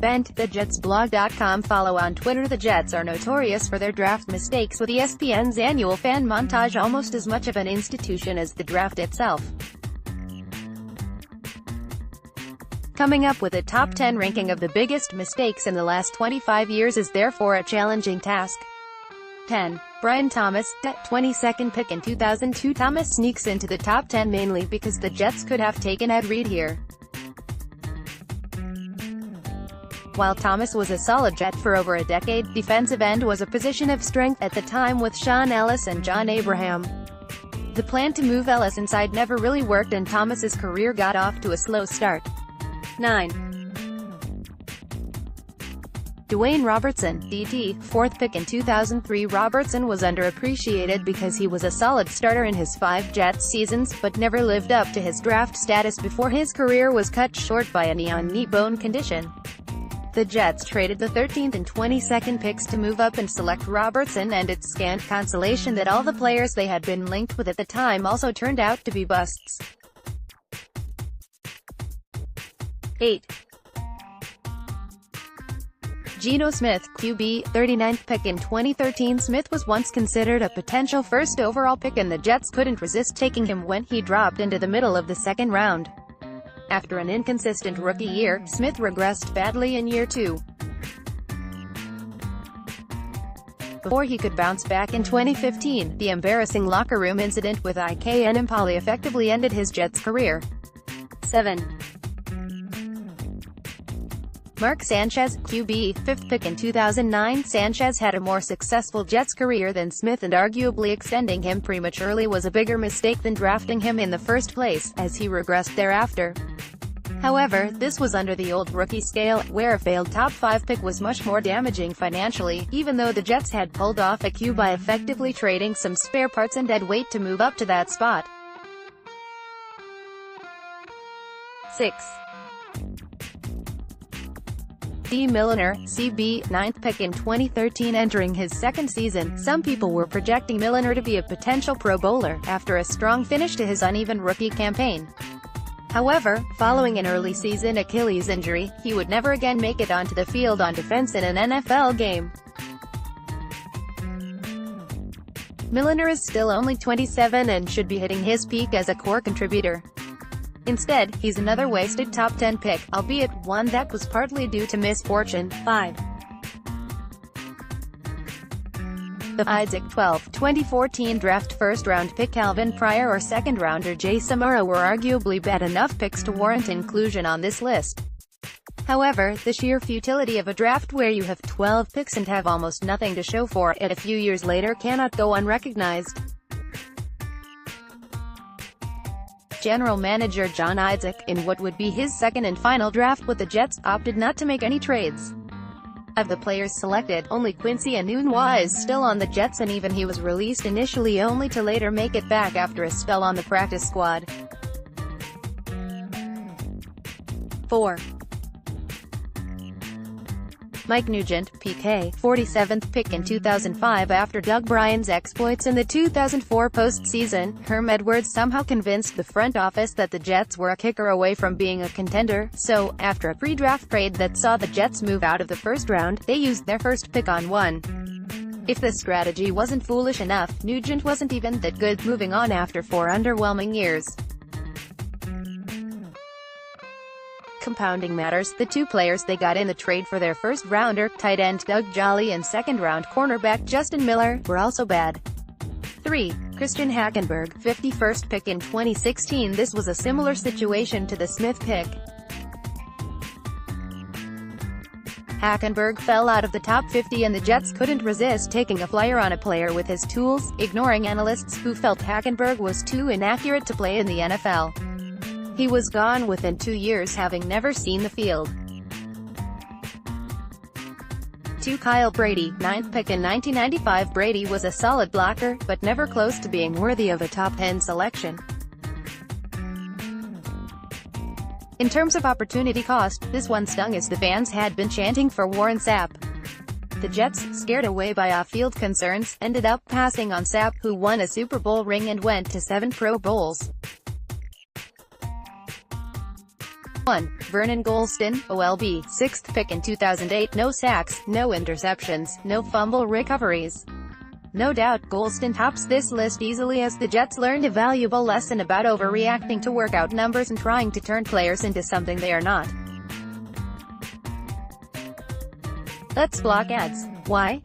bent. TheJetsBlog.com follow on Twitter. The Jets are notorious for their draft mistakes, with ESPN's annual fan montage almost as much of an institution as the draft itself. Coming up with a top 10 ranking of the biggest mistakes in the last 25 years is therefore a challenging task. 10. Brian Thomas, 22nd pick in 2002. Thomas sneaks into the top 10 mainly because the Jets could have taken Ed Reed here. While Thomas was a solid Jet for over a decade, defensive end was a position of strength at the time with Sean Ellis and John Abraham. The plan to move Ellis inside never really worked and Thomas's career got off to a slow start. 9. Dwayne Robertson, DT, 4th pick in 2003. Robertson was underappreciated because he was a solid starter in his 5 Jets seasons, but never lived up to his draft status before his career was cut short by a knee bone condition. The Jets traded the 13th and 22nd picks to move up and select Robertson, and it's scant consolation that all the players they had been linked with at the time also turned out to be busts. 8. Geno Smith, QB, 39th pick in 2013. Smith was once considered a potential first overall pick and the Jets couldn't resist taking him when he dropped into the middle of the second round. After an inconsistent rookie year, Smith regressed badly in year 2. Before he could bounce back in 2015, the embarrassing locker room incident with IK Enemkpali effectively ended his Jets career. 7. Mark Sanchez, QB, 5th pick in 2009. Sanchez had a more successful Jets career than Smith, and arguably extending him prematurely was a bigger mistake than drafting him in the first place, as he regressed thereafter. However, this was under the old rookie scale, where a failed top 5 pick was much more damaging financially, even though the Jets had pulled off a coup by effectively trading some spare parts and dead weight to move up to that spot. 6. Dee Milliner, CB, 9th pick in 2013. Entering his second season, some people were projecting Milliner to be a potential Pro Bowler, after a strong finish to his uneven rookie campaign. However, following an early season Achilles injury, he would never again make it onto the field on defense in an NFL game. Milliner is still only 27 and should be hitting his peak as a core contributor. Instead, he's another wasted top 10 pick, albeit one that was partly due to misfortune. 5. The Isaac 12, 2014 draft first-round pick Calvin Pryor or second-rounder Jay Samara were arguably bad enough picks to warrant inclusion on this list. However, the sheer futility of a draft where you have 12 picks and have almost nothing to show for it a few years later cannot go unrecognized. General manager John Isaac, in what would be his second and final draft with the Jets, opted not to make any trades. Of the players selected, only Quincy Enunwa is still on the Jets, and even he was released initially only to later make it back after a spell on the practice squad. 4. Mike Nugent, PK, 47th pick in 2005. After Doug Bryan's exploits in the 2004 postseason, Herm Edwards somehow convinced the front office that the Jets were a kicker away from being a contender, so, after a pre-draft trade that saw the Jets move out of the first round, they used their first pick on one. If this strategy wasn't foolish enough, Nugent wasn't even that good, moving on after 4 underwhelming years. Compounding matters, the 2 players they got in the trade for their first-rounder, tight end Doug Jolly and second-round cornerback Justin Miller, were also bad. 3. Christian Hackenberg, 51st pick in 2016. This was a similar situation to the Smith pick. Hackenberg fell out of the top 50 and the Jets couldn't resist taking a flyer on a player with his tools, ignoring analysts who felt Hackenberg was too inaccurate to play in the NFL. He was gone within 2 years, having never seen the field. 2. Kyle Brady, 9th pick in 1995. Brady was a solid blocker, but never close to being worthy of a top 10 selection. In terms of opportunity cost, this one stung as the fans had been chanting for Warren Sapp. The Jets, scared away by off-field concerns, ended up passing on Sapp, who won a Super Bowl ring and went to 7 Pro Bowls. 1. Vernon Gholston, OLB, 6th pick in 2008, no sacks, no interceptions, no fumble recoveries. No doubt, Gholston tops this list easily as the Jets learned a valuable lesson about overreacting to workout numbers and trying to turn players into something they are not. Let's block ads. Why?